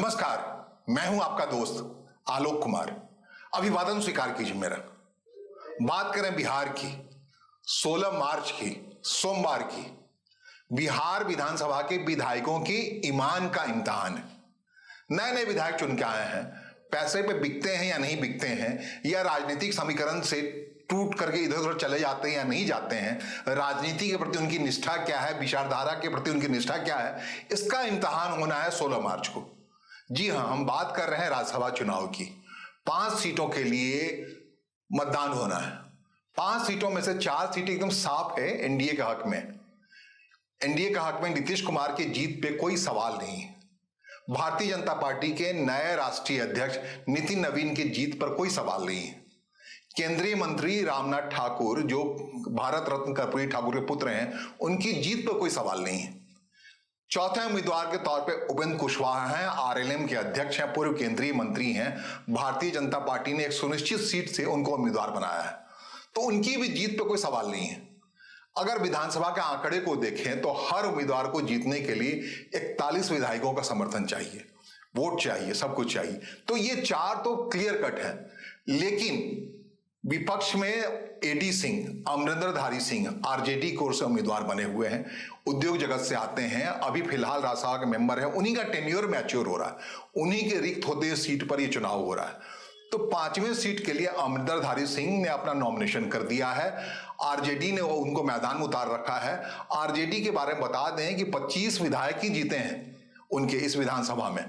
नमस्कार, मैं हूं आपका दोस्त आलोक कुमार। अभिवादन स्वीकार कीजिए मेरा। बात करें बिहार की, 16 मार्च की, सोमवार की। बिहार विधानसभा के विधायकों की ईमान का इम्तिहान है। नए नए विधायक चुन के आए हैं। पैसे पे बिकते हैं या नहीं बिकते हैं, या राजनीतिक समीकरण से टूट करके इधर उधर चले जाते हैं या नहीं जाते हैं, राजनीति के प्रति उनकी निष्ठा क्या है, विचारधारा के प्रति उनकी निष्ठा क्या है, इसका इम्तिहान होना है 16 मार्च को। जी हां, हम बात कर रहे हैं राज्यसभा चुनाव की। 5 सीटों के लिए मतदान होना है। 5 सीटों में से 4 सीटें एकदम साफ है एनडीए के हक में। एनडीए के हक में नीतीश कुमार की जीत पे कोई सवाल नहीं है। भारतीय जनता पार्टी के नए राष्ट्रीय अध्यक्ष नितिन नवीन की जीत पर कोई सवाल नहीं है। केंद्रीय मंत्री रामनाथ ठाकुर, जो भारत रत्न कर्पूरी ठाकुर के पुत्र हैं, उनकी जीत पर कोई सवाल नहीं है। चौथे उम्मीदवार के तौर पे उपेंद्र कुशवाहा हैं, आरएलएम के अध्यक्ष हैं, पूर्व केंद्रीय मंत्री हैं। भारतीय जनता पार्टी ने एक सुनिश्चित सीट से उनको उम्मीदवार बनाया है, तो उनकी भी जीत पे कोई सवाल नहीं है। अगर विधानसभा के आंकड़े को देखें तो हर उम्मीदवार को जीतने के लिए 41 विधायकों का समर्थन चाहिए, वोट चाहिए, सब कुछ चाहिए। तो ये 4 तो क्लियर कट है। लेकिन विपक्ष में एडी सिंह, अमरिंदरधारी सिंह आरजेडी कोर से उम्मीदवार बने हुए हैं, उद्योग जगत से आते हैं, अभी फिलहाल राज्यसभा के मेंबर हैं, उन्हीं का टेन्योर मैच्योर हो रहा है, उन्हीं के रिक्त होते सीट पर ये चुनाव हो रहा है। तो 5वें सीट के लिए अमरिंदरधारी सिंह ने अपना नॉमिनेशन कर दिया है। आरजेडी ने उनको मैदान में उतार रखा है। आरजेडी के बारे में बता दें कि 25 विधायक ही जीते हैं उनके इस विधानसभा में।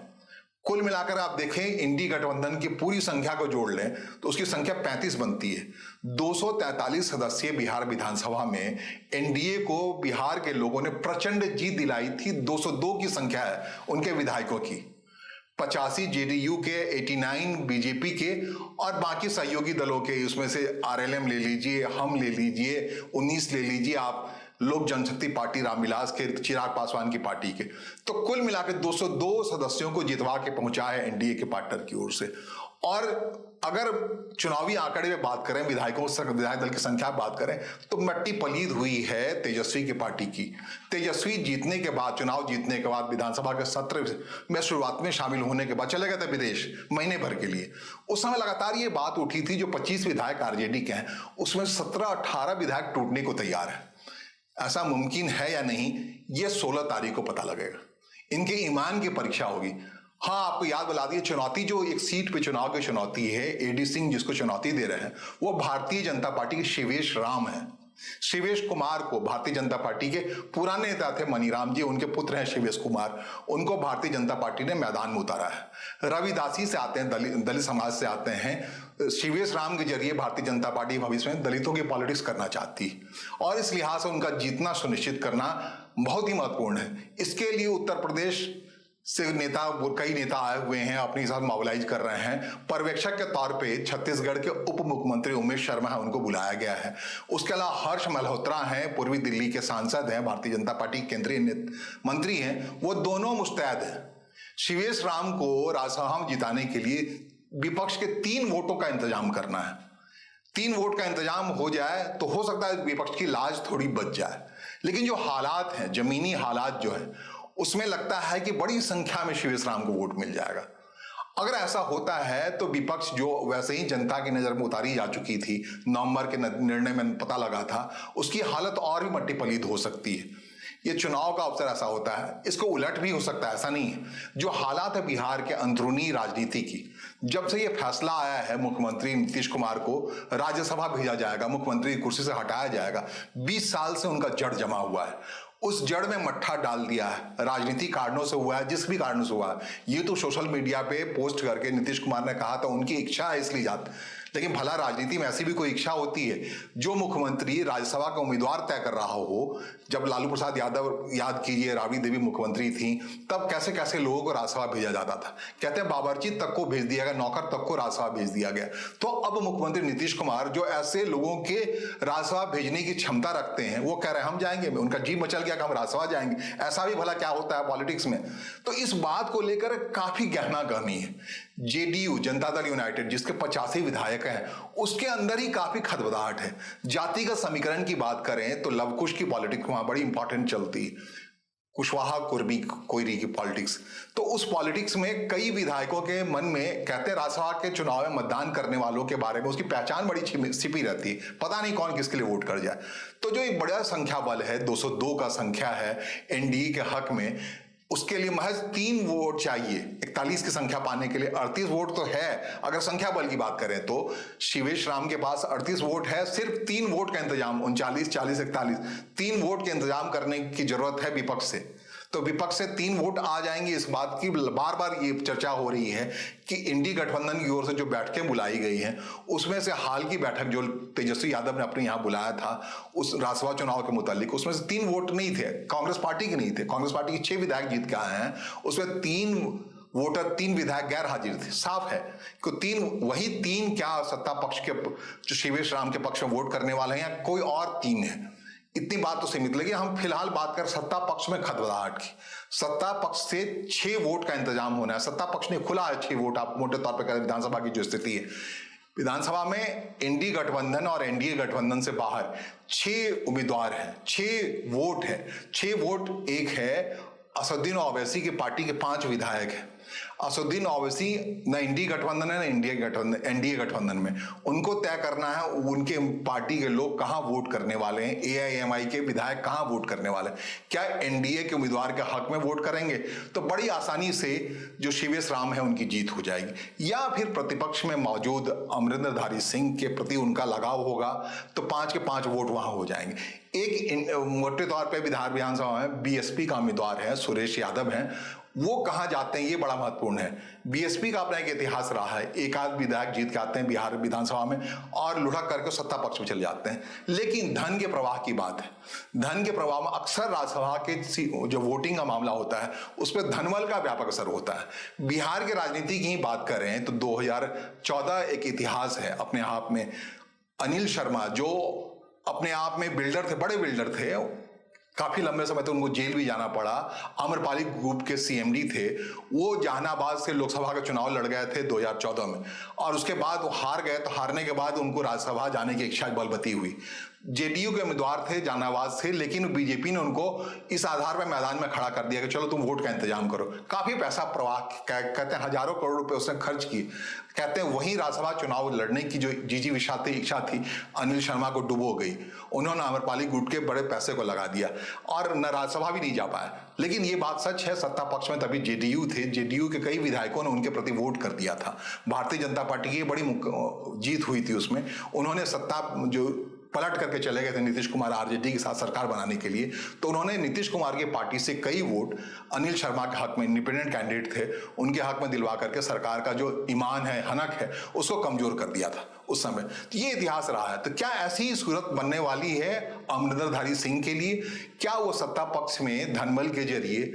कुल मिलाकर आप देखें, इंडी गठबंधन की पूरी संख्या को जोड़ लें तो उसकी संख्या 35 बनती है। 243 सदस्यीय बिहार विधानसभा में एनडीए को बिहार के लोगों ने प्रचंड जीत दिलाई थी। 202 की संख्या है उनके विधायकों की। 85 जेडीयू के, 89 बीजेपी के और बाकी सहयोगी दलों के, उसमें से आरएलएम ले लीजिए, हम ले लीजिए, 19 ले लीजिए आप, लोक जनशक्ति पार्टी रामविलास के, चिराग पासवान की पार्टी के। तो कुल मिलाकर 202 सदस्यों को जितवा के पहुंचा है एनडीए के पार्टनर की ओर से। और अगर चुनावी आंकड़े में बात करें, विधायक दल की संख्या बात करें, तो मट्टी पलीद हुई है तेजस्वी की पार्टी की। तेजस्वी जीतने के बाद, चुनाव जीतने के बाद, विधानसभा के सत्र में शुरुआत में शामिल होने के बाद चले गए थे विदेश महीने भर के लिए। उस समय लगातार ये बात उठी थी, जो 25 विधायक आरजेडी के हैं उसमें 17-18 विधायक टूटने को तैयार है। ऐसा मुमकिन है या नहीं, ये 16 तारीख को पता लगेगा। इनके ईमान की परीक्षा होगी। हाँ, आपको याद दिला दिए, चुनौती जो एक सीट पे चुनाव की चुनौती है, एडी सिंह जिसको चुनौती दे रहे हैं, वो भारतीय जनता पार्टी के शिवेश राम है। शिवेश कुमार को भारतीय जनता पार्टी के पुराने नेता थे मनीराम जी, उनके पुत्र हैं शिवेश कुमार, उनको भारतीय जनता पार्टी ने मैदान में उतारा है। रविदासी से आते हैं, दलित समाज से आते हैं। शिवेश राम के जरिए भारतीय जनता पार्टी भविष्य में दलितों की पॉलिटिक्स करना चाहती है और इस लिहाज से उनका जीतना सुनिश्चित करना बहुत ही महत्वपूर्ण है। इसके लिए उत्तर प्रदेश से कई नेता आए हुए हैं, अपने साथ मोबिलाइज कर रहे हैं। पर्यवेक्षक के तौर पे छत्तीसगढ़ के उप मुख्यमंत्री उमेश शर्मा है, उनको बुलाया गया है। उसके अलावा हर्ष मल्होत्रा हैं, पूर्वी दिल्ली के सांसद हैं, भारतीय जनता पार्टी केंद्रीय मंत्री हैं, वो दोनों मुस्तैद हैं। शिवेश राम को राज्यसभा में जिताने के लिए विपक्ष के 3 वोटों का इंतजाम करना है। 3 वोट का इंतजाम हो जाए तो हो सकता है विपक्ष की लाज थोड़ी बच जाए। लेकिन जो हालात हैं, जमीनी हालात जो है, उसमें लगता है कि बड़ी संख्या में शिवेश राम को वोट मिल जाएगा। अगर ऐसा होता है तो विपक्ष, जो वैसे ही जनता की नजर में उतारी जा चुकी थी, नवंबर के निर्णय में पता लगा था, उसकी हालत और भी मट्टी पलीद हो सकती है। ये चुनाव का अवसर ऐसा होता है, इसको उलट भी हो सकता है, ऐसा नहीं है। जो हालात है बिहार के अंदरूनी राजनीति की, जब से ये फैसला आया है मुख्यमंत्री नीतीश कुमार को राज्यसभा भेजा जाएगा, मुख्यमंत्री की कुर्सी से हटाया जाएगा, 20 साल से उनका जड़ जमा हुआ है। उस जड़ में मट्ठा डाल दिया है। राजनीतिक कारणों से हुआ है, जिस भी कारणों से हुआ है। ये तो सोशल मीडिया पे पोस्ट करके नीतीश कुमार ने कहा था उनकी इच्छा है इसलिए जात, लेकिन भला राजनीति में ऐसी भी कोई इच्छा होती है? जो मुख्यमंत्री राज्यसभा का उम्मीदवार तय कर रहा हो, जब लालू प्रसाद यादव, याद कीजिए, राबड़ी देवी मुख्यमंत्री थी, तब कैसे कैसे लोगों को राज्यसभा भेजा जाता था। कहते हैं बावर्ची तक को भेज दिया गया, नौकर तक को राज्यसभा भेज दिया गया। तो अब मुख्यमंत्री नीतीश कुमार, जो ऐसे लोगों के राज्यसभा भेजने की क्षमता रखते हैं, वो कह रहे हैं हम जाएंगे, उनका जी मचल गया कि हम राज्यसभा जाएंगे। ऐसा भी भला क्या होता है पॉलिटिक्स में? तो इस बात को लेकर काफी गहमा गहमी है। जेडीयू, जनता दल यूनाइटेड, जिसके 85 विधायक हैं, उसके अंदर ही काफी खदबदाहट है। जातिगत समीकरण की बात करें तो लवकुश की पॉलिटिक्स वहां बड़ी इंपॉर्टेंट चलती है। कुशवाहा कुर्मी कोयरी की पॉलिटिक्स। तो उस पॉलिटिक्स में कई विधायकों के मन में, कहते हैं राज्यसभा के चुनाव में मतदान करने वालों के बारे में उसकी पहचान बड़ी छिपी रहती है, पता नहीं कौन किसके लिए वोट कर जाए। तो जो एक बड़ा संख्या बल है, 202 का संख्या है एनडीए के हक में, उसके लिए महज 3 वोट चाहिए 41 की संख्या पाने के लिए। 38 वोट तो है, अगर संख्या बल की बात करें तो शिवेश राम के पास 38 वोट है, सिर्फ 3 वोट का इंतजाम, 39, 40, 41, 3 वोट के इंतजाम करने की जरूरत है विपक्ष से। तो विपक्ष से 3 वोट आ जाएंगे। इस बात की बार बार ये चर्चा हो रही है कि इंडी गठबंधन की ओर से जो बैठकें बुलाई गई हैं, उसमें से हाल की बैठक जो तेजस्वी यादव ने अपने यहाँ बुलाया था उस राज्यसभा चुनाव के मुतालिक, उसमें से 3 वोट नहीं थे, कांग्रेस पार्टी के नहीं थे। कांग्रेस पार्टी के 6 विधायक जीत के आए हैं, उसमें 3 विधायक गैर हाजिर थे। साफ है कि वही 3 क्या सत्ता पक्ष के जो शिवेश राम के पक्ष में वोट करने वाले हैं या कोई और 3 है, इतनी बात तो सीमित लगी। हम फिलहाल बात कर सत्ता पक्ष में खदबदाहट की। सत्ता पक्ष से 6 वोट का इंतजाम होना है। सत्ता पक्ष ने खुला है 6 वोट, आप मोटे तौर पर करें विधानसभा की जो स्थिति है। विधानसभा में एनडी गठबंधन और एनडीए गठबंधन से बाहर 6 उम्मीदवार हैं, 6 वोट है। 6 वोट एक है असदुद्दीन ओवैसी की पार्टी के 5 विधायक हैं। असदुद्दीन ओवैसी न इंडी गठबंधन है न एनडीए गठबंधन में, उनको तय करना है उनके पार्टी के लोग कहां वोट करने वाले हैं, एआईएमआई के विधायक कहां वोट करने वाले हैं। क्या एनडीए के उम्मीदवार के हक में वोट करेंगे तो बड़ी आसानी से जो शिवेश राम है उनकी जीत हो जाएगी, या फिर प्रतिपक्ष में मौजूद अमरिंदरधारी सिंह के प्रति उनका लगाव होगा तो 5 के 5 वोट वहां हो जाएंगे। एक मोटे तौर पर विधानसभा में बीएसपी का उम्मीदवार है, सुरेश यादव हैं, वो कहां जाते हैं ये बड़ा महत्वपूर्ण है। बीएसपी का अपना एक इतिहास रहा है, एक आध विधायक जीत के आते हैं बिहार विधानसभा में और लुढ़क करके सत्ता पक्ष में चले जाते हैं। लेकिन धन के प्रवाह की बात है, धन के प्रवाह में अक्सर राज्यसभा के जो वोटिंग का मामला होता है उस पर धनबल का व्यापक असर होता है। बिहार के राजनीति की ही बात करें तो 2014 एक इतिहास है अपने आप में। अनिल शर्मा जो अपने आप में बिल्डर थे, बड़े बिल्डर थे, काफी लंबे समय तक उनको जेल भी जाना पड़ा, आम्रपाली ग्रुप के सीएमडी थे, वो जहानाबाद से लोकसभा का चुनाव लड़ गए थे 2014 में और उसके बाद वो हार गए। तो हारने के बाद उनको राज्यसभा जाने की इच्छा बलवती हुई। जेडीयू के उम्मीदवार थे जहानाबाद से, लेकिन बीजेपी ने उनको इस आधार पर मैदान में खड़ा कर दिया कि चलो तुम वोट का इंतजाम करो। काफी पैसा प्रवाह, कहते हैं हजारों करोड़ रुपए उसने खर्च किए। कहते हैं वही राज्यसभा चुनाव लड़ने की जो जीजी इच्छा थी अनिल शर्मा को डुबो गई। उन्होंने आम्रपाली गुट के बड़े पैसे को लगा दिया और न राज्यसभा भी नहीं जा पाया। लेकिन ये बात सच है, सत्ता पक्ष में तभी जेडीयू थे, जेडीयू के कई विधायकों ने उनके प्रति वोट कर दिया था। भारतीय जनता पार्टी की बड़ी जीत हुई थी उसमें, उन्होंने सत्ता जो पलट करके चले गए थे नीतीश कुमार आरजेडी के साथ सरकार बनाने के लिए, तो उन्होंने नीतीश कुमार की पार्टी से कई वोट अनिल शर्मा के हक में, इंडिपेंडेंट कैंडिडेट थे, उनके हक में दिलवा करके सरकार का जो ईमान है, हनक है, उसको कमजोर कर दिया था उस समय। तो ये इतिहास रहा है। तो क्या ऐसी सूरत बनने वाली है अमरिंदरधारी सिंह के लिए? क्या वो सत्ता पक्ष में धनबल के जरिए,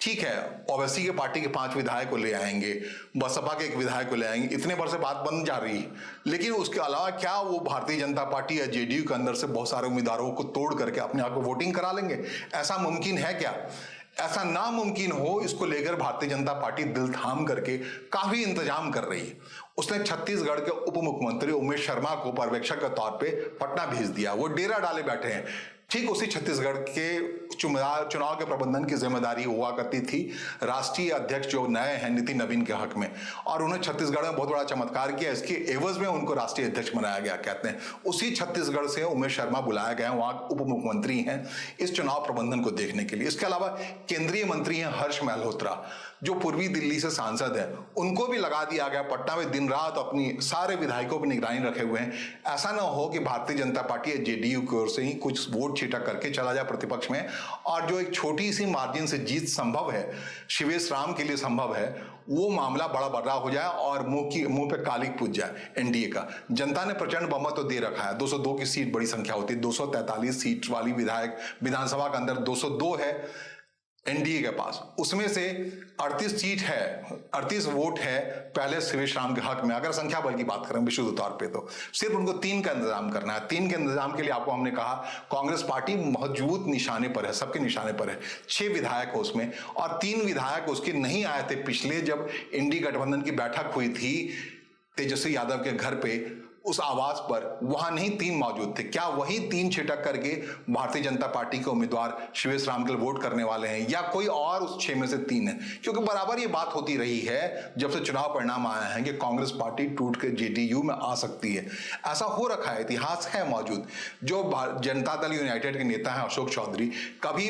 ठीक है ओवैसी के पार्टी के 5 विधायक को ले आएंगे, बसपा के 1 विधायक को ले आएंगे, इतने वर्ष से बात बन जा रही है, लेकिन उसके अलावा क्या वो भारतीय जनता पार्टी या जेडीयू के अंदर से बहुत सारे उम्मीदवारों को तोड़ करके अपने आप को वोटिंग करा लेंगे? ऐसा मुमकिन है क्या? ऐसा नामुमकिन हो, इसको लेकर भारतीय जनता पार्टी दिल थाम करके काफी इंतजाम कर रही है। उसने छत्तीसगढ़ के उप मुख्यमंत्री उमेश शर्मा को पर्यवेक्षक के तौर पे पटना भेज दिया, वो डेरा डाले बैठे हैं। ठीक उसी छत्तीसगढ़ के चुनाव के प्रबंधन की जिम्मेदारी हुआ करती थी राष्ट्रीय अध्यक्ष जो नए हैं नितिन नवीन के हक में, और उन्होंने छत्तीसगढ़ में बहुत बड़ा चमत्कार किया। इसके एवज में उनको राष्ट्रीय अध्यक्ष बनाया गया। कहते हैं उसी छत्तीसगढ़ से उमेश शर्मा बुलाया गया, वहां उप मुख्यमंत्री हैं इस चुनाव प्रबंधन को देखने के लिए। इसके अलावा केंद्रीय मंत्री हैं हर्ष मल्होत्रा जो पूर्वी दिल्ली से सांसद है, उनको भी लगा दिया गया पटना में, दिन रात अपनी सारे विधायकों पर निगरानी रखे हुए हैं। ऐसा ना हो कि भारतीय जनता पार्टी या जेडीयू की ओर से ही कुछ वोट छिटक करके चला जाए प्रतिपक्ष में, और जो एक छोटी सी मार्जिन से जीत संभव है, शिवेश राम के लिए संभव है, वो मामला बड़ा बड़ा हो जाए और मुंह पे कालिक पूज जाए एनडीए का। जनता ने प्रचंड बहुमत तो दे रखा है, 202 की सीट बड़ी संख्या होती है, 243 सीट वाली विधायक विधानसभा के अंदर 202 है एनडीए के पास, उसमें से 38 सीट है, 38 वोट है पहले शिवेश राम के हक में। अगर संख्या बल की बात करें विशुद्ध तौर पे तो सिर्फ उनको 3 का इंतजाम करना है। 3 के इंतजाम के लिए आपको हमने कहा कांग्रेस पार्टी मजबूत निशाने पर है, सबके निशाने पर है। 6 विधायक हो उसमें, और 3 विधायक उसके नहीं आए थे पिछले जब इंडी गठबंधन की बैठक हुई थी तेजस्वी यादव के घर पे उस आवास पर वहां नहीं 3 मौजूद थे, क्या वही 3 छिटक करके भारतीय जनता पार्टी के उम्मीदवार शिवेश राम के लिए वोट करने वाले हैं या कोई और उस 6 में से 3 है? क्योंकि बराबर ये बात होती रही है जब से चुनाव परिणाम आया है कि कांग्रेस पार्टी टूट के जेडीयू में आ सकती है। ऐसा हो रखा है, इतिहास है मौजूद। जो जनता दल यूनाइटेड के नेता हैं अशोक चौधरी, कभी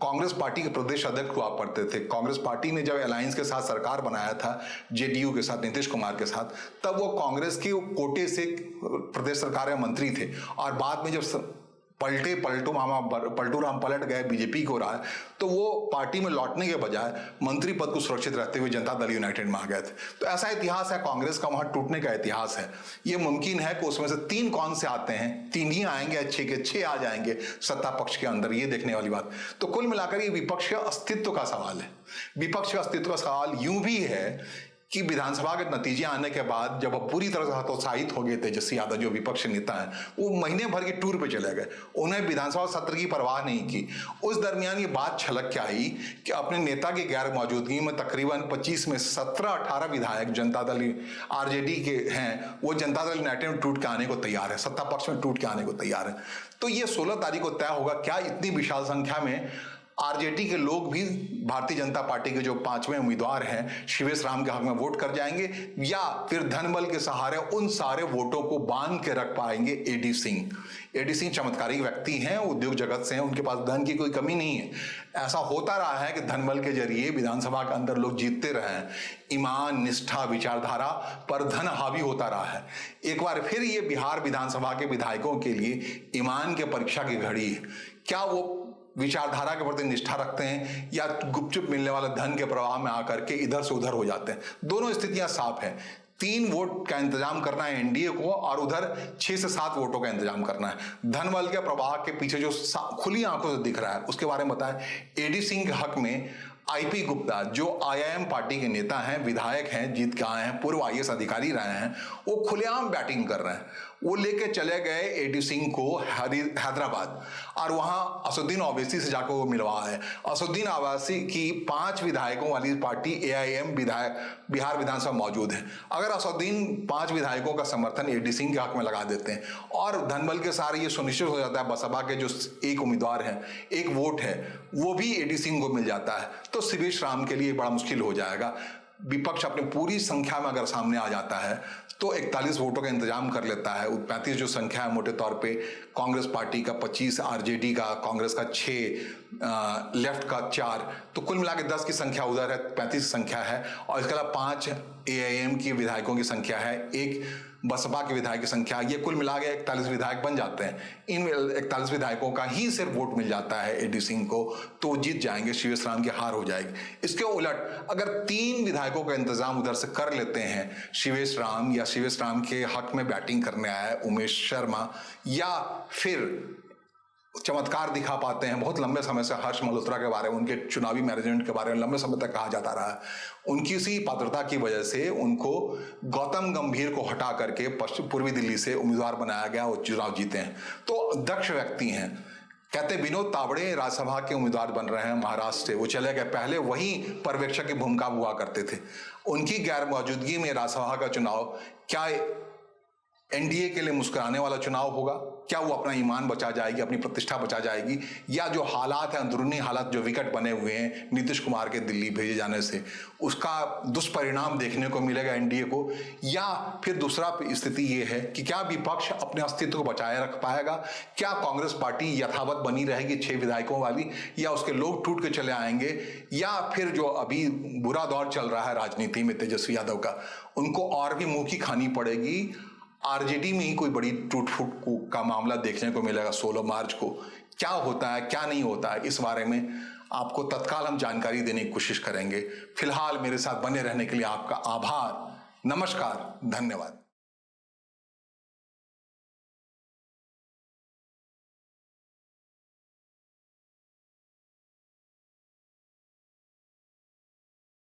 कांग्रेस पार्टी के प्रदेश अध्यक्ष हुआ करते थे। कांग्रेस पार्टी ने जब अलायंस के साथ सरकार बनाया था जेडीयू के साथ, नीतीश कुमार के साथ, तब वो कांग्रेस के कोटे से प्रदेश सरकार में मंत्री थे और बाद में जब पलटू राम पलट गए, बीजेपी को रहा, तो वो पार्टी में लौटने के बजाय मंत्री पद को सुरक्षित रखते हुए जनता दल यूनाइटेड में आ गए थे। तो ऐसा इतिहास है कांग्रेस का, वहां टूटने का इतिहास है। ये मुमकिन है कि उसमें से 3 कौन से आते हैं, 3 ही आएंगे, अच्छे के 6 आ जाएंगे सत्ता पक्ष के अंदर, ये देखने वाली बात। तो कुल मिलाकर ये विपक्ष के अस्तित्व का सवाल है। विपक्ष के अस्तित्व का सवाल यूं भी है कि विधानसभा के नतीजे आने के बाद जब पूरी तरह से हतोत्साहित हो गए तेजस्वी यादव जो विपक्ष नेता हैं, वो महीने भर की टूर पे चले गए, उन्हें विधानसभा सत्र की परवाह नहीं की। उस दरमियान ये बात छलक के आई कि अपने नेता की गैर मौजूदगी में तकरीबन 25 में 17-18 विधायक जनता दल आरजेडी के हैं, वो जनता दल यूनाइटेड में टूट के आने को तैयार है, सत्ता पक्ष में टूट के आने को तैयार है। तो ये 16 तारीख को तय होगा क्या इतनी विशाल संख्या में आरजेडी के लोग भी भारतीय जनता पार्टी के जो 5वें उम्मीदवार हैं शिवेश राम के हक में वोट कर जाएंगे, या फिर धनबल के सहारे उन सारे वोटों को बांध के रख पाएंगे एडी सिंह। एडी सिंह चमत्कारिक व्यक्ति हैं, उद्योग जगत से हैं, उनके पास धन की कोई कमी नहीं है। ऐसा होता रहा है कि धनबल के जरिए विधानसभा के अंदर लोग जीतते रहे हैं। ईमान, निष्ठा, विचारधारा पर धन हावी होता रहा है। एक बार फिर ये बिहार विधानसभा के विधायकों के लिए ईमान के परीक्षा की घड़ी है। क्या वो विचारधारा के प्रति निष्ठा रखते हैं या गुपचुप मिलने वाले धन के प्रवाह में आकर के इधर से उधर हो जाते हैं? दोनों स्थितियां साफ है। 3 वोट का इंतजाम करना है एनडीए को और उधर 6 से 7 वोटों का इंतजाम करना है। धनबल के प्रवाह के पीछे जो खुली आंखों से दिख रहा है उसके बारे में बताएं। एडी सिंह के हक में आईपी गुप्ता जो आईआईएम पार्टी के नेता हैं, विधायक हैं, जीत के आए हैं, पूर्व आईएएस अधिकारी रहे हैं, वो खुलेआम बैटिंग कर रहे हैं। वो लेके चले गए एडी सिंह को हैदराबाद और वहां असदुद्दीन ओवैसी से जाकर वो मिलवा है। असदुद्दीन ओवैसी की 5 विधायकों वाली पार्टी एआईएम बिहार विधानसभा मौजूद है। अगर असदुद्दीन 5 विधायकों का समर्थन एडी सिंह के हक में लगा देते हैं और धनबल के सारे ये सुनिश्चित हो जाता है बसपा के जो 1 उम्मीदवार है, 1 वोट है, वो भी एडी सिंह को मिल जाता है, तो शिवेश राम के लिए बड़ा मुश्किल हो जाएगा। विपक्ष अपनी पूरी संख्या में अगर सामने आ जाता है तो 41 वोटों का इंतजाम कर लेता है। 35 जो संख्या है मोटे तौर पे, कांग्रेस पार्टी का 25, आरजेडी का, कांग्रेस का 6, लेफ्ट का 4, तो कुल मिला के 10 की संख्या उधर है, 35 संख्या है और इसके अलावा 5 एआईएम की विधायकों की संख्या है, 1 बसपा के विधायक की संख्या, ये कुल मिला के 41 विधायक बन जाते हैं। इन 41 विधायकों का ही सिर्फ वोट मिल जाता है एडी सिंह को, तो जीत जाएंगे, शिवेश राम की हार हो जाएगी। इसके उलट अगर 3 विधायकों का इंतजाम उधर से कर लेते हैं शिवेश राम, या शिवेश राम के हक में बैटिंग करने आया उमेश शर्मा, या फिर चमत्कार दिखा पाते हैं। बहुत लंबे समय से हर्ष मल्होत्रा के बारे में, उनके चुनावी मैनेजमेंट के बारे में लंबे समय तक कहा जाता रहा है। उनकी इसी पात्रता की वजह से उनको गौतम गंभीर को हटा करके पूर्वी दिल्ली से उम्मीदवार बनाया गया और चुनाव जीते हैं। तो दक्ष व्यक्ति हैं। कहते विनोद तावड़े राज्यसभा के उम्मीदवार बन रहे हैं महाराष्ट्र से, वो चले गए, पहले वही पर्यवेक्षक की भूमिका हुआ करते थे। उनकी गैर मौजूदगी में राज्यसभा का चुनाव क्या एनडीए के लिए मुस्कुराने वाला चुनाव होगा? क्या वो अपना ईमान बचा जाएगी, अपनी प्रतिष्ठा बचा जाएगी, या जो हालात हैं, अंदरूनी हालात जो विकट बने हुए हैं नीतीश कुमार के दिल्ली भेजे जाने से, उसका दुष्परिणाम देखने को मिलेगा एनडीए को? या फिर दूसरा स्थिति ये है कि क्या विपक्ष अपने अस्तित्व को बचाए रख पाएगा? क्या कांग्रेस पार्टी यथावत बनी रहेगी 6 विधायकों वाली, या उसके लोग टूट के चले आएंगे? या फिर जो अभी बुरा दौर चल रहा है राजनीति में तेजस्वी यादव का, उनको और भी मुंह की खानी पड़ेगी? आरजेडी में ही कोई बड़ी टूट फूट का मामला देखने को मिलेगा 16 मार्च को। क्या होता है, क्या नहीं होता है, इस बारे में आपको तत्काल हम जानकारी देने की कोशिश करेंगे। फिलहाल मेरे साथ बने रहने के लिए आपका आभार। नमस्कार, धन्यवाद।